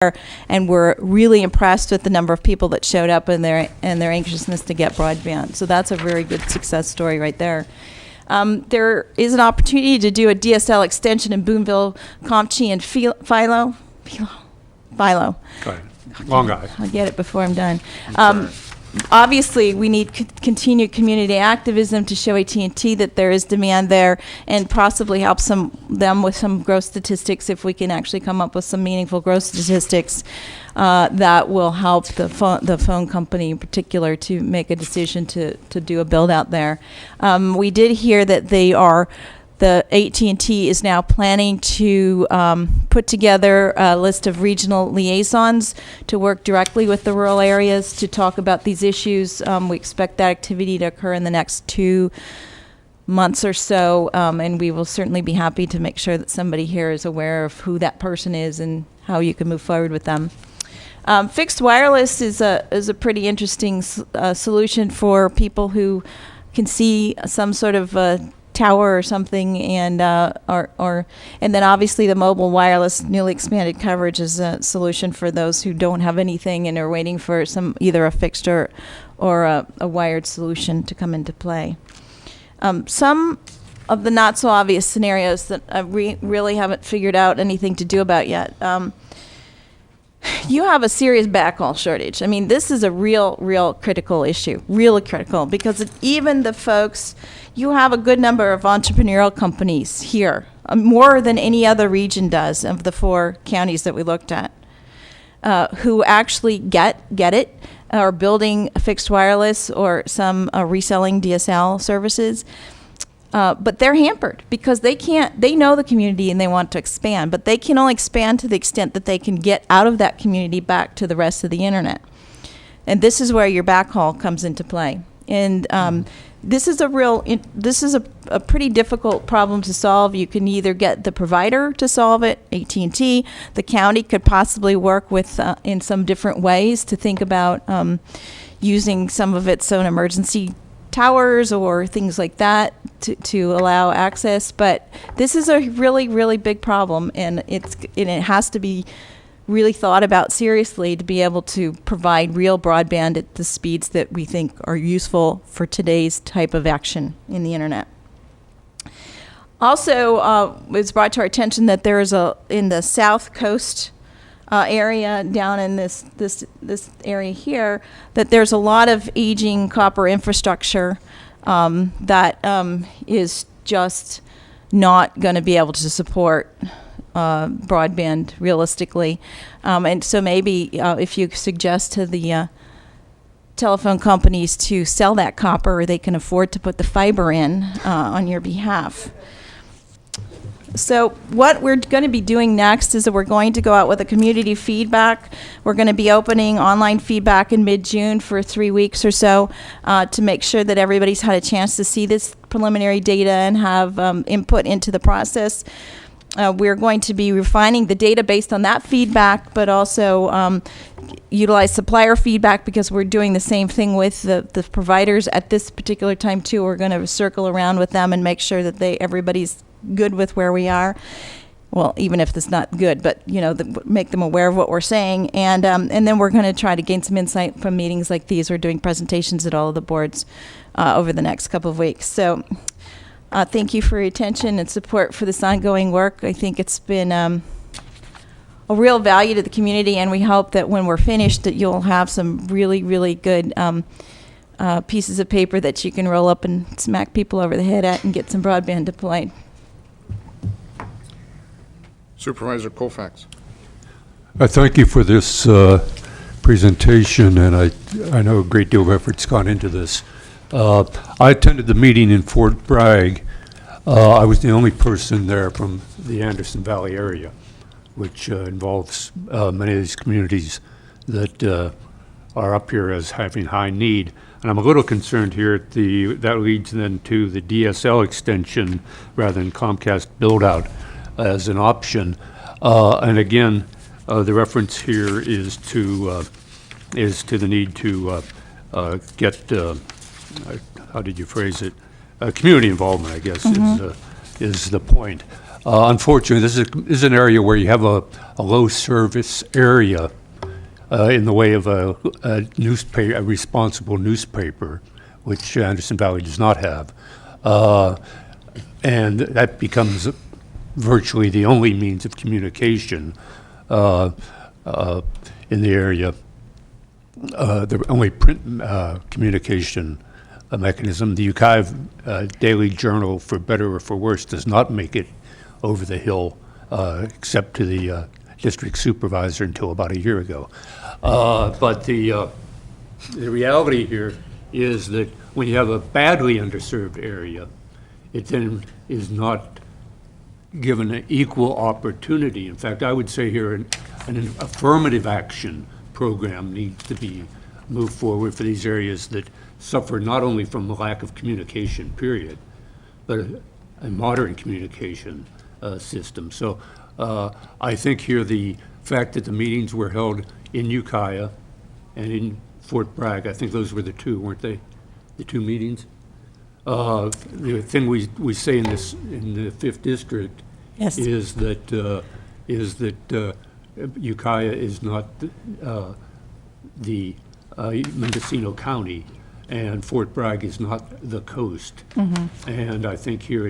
and we're really impressed with the number of people that showed up and their anxiousness to get broadband. So that's a very good success story right there. There is an opportunity to do a DSL extension in Boonville, Compchi, and Philo. Go ahead. Long guy. I'll get it before I'm done. Obviously, we need continued community activism to show AT&T that there is demand there, and possibly help them with some growth statistics if we can actually come up with some meaningful growth statistics that will help the phone company in particular to make a decision to do a build out there. We did hear that the AT&T is now planning to put together a list of regional liaisons to work directly with the rural areas to talk about these issues. We expect that activity to occur in the next 2 months or so, and we will certainly be happy to make sure that somebody here is aware of who that person is and how you can move forward with them. Fixed wireless is a pretty interesting solution for people who can see some sort of tower or something, and and then obviously the mobile wireless newly expanded coverage is a solution for those who don't have anything and are waiting for either a fixed or a wired solution to come into play. Some of the not so obvious scenarios that I really haven't figured out anything to do about yet. You have a serious backhaul shortage. I mean, this is a real critical issue, really critical, because even the folks, you have a good number of entrepreneurial companies here, more than any other region does of the 4 counties that we looked at, who actually get it, are building fixed wireless or some reselling DSL services. But they're hampered because they know the community and they want to expand, but they can only expand to the extent that they can get out of that community back to the rest of the internet. And this is where your backhaul comes into play. And this is a pretty difficult problem to solve. You can either get the provider to solve it, AT&T. The county could possibly work with in some different ways to think about using some of its own emergency towers or things like that to allow access. But this is a really big problem, and it has to be really thought about seriously to be able to provide real broadband at the speeds that we think are useful for today's type of action in the internet. Also, it's brought to our attention that there is in the South Coast area down in this area here, that there's a lot of aging copper infrastructure that is just not going to be able to support broadband realistically. And so maybe if you suggest to the telephone companies to sell that copper, they can afford to put the fiber in on your behalf. So what we're going to be doing next is that we're going to go out with a community feedback. We're going to be opening online feedback in mid-June for 3 weeks or so to make sure that everybody's had a chance to see this preliminary data and have input into the process. We're going to be refining the data based on that feedback, but also utilize supplier feedback because we're doing the same thing with the providers at this particular time too. We're going to circle around with them and make sure that everybody's good with where we are. Well, even if it's not good, but make them aware of what we're saying, and then we're going to try to gain some insight from meetings like these. We're doing presentations at all of the boards over the next couple of weeks. So thank you for your attention and support for this ongoing work. I think it's been a real value to the community, and we hope that when we're finished that you'll have some really good pieces of paper that you can roll up and smack people over the head at and get some broadband deployed. Supervisor Colfax. I thank you for this presentation, and I know a great deal of effort's gone into this. I attended the meeting in Fort Bragg. I was the only person there from the Anderson Valley area, which involves many of these communities that are up here as having high need. And I'm a little concerned here that leads then to the DSL extension rather than Comcast build-out as an option. And again, the reference here is to the need to get, how did you phrase it? Community involvement, I guess, is the point. Unfortunately, this is an area where you have a low service area in the way of a newspaper, a responsible newspaper, which Anderson Valley does not have. And that becomes virtually the only means of communication in the area. The only print communication mechanism. The Ukiah Daily Journal, for better or for worse, does not make it over the hill except to the district supervisor until about a year ago. But the reality here is that when you have a badly underserved area, it then is not given an equal opportunity. In fact, I would say here an affirmative action program needs to be moved forward for these areas that suffer not only from the lack of communication, period, but a modern communication system. So I think here the fact that the meetings were held in Ukiah and in Fort Bragg, I think those were the two, weren't they? The two meetings? The thing we say in the 5th District Yes. is that Ukiah is not the Mendocino County, and Fort Bragg is not the coast. And I think here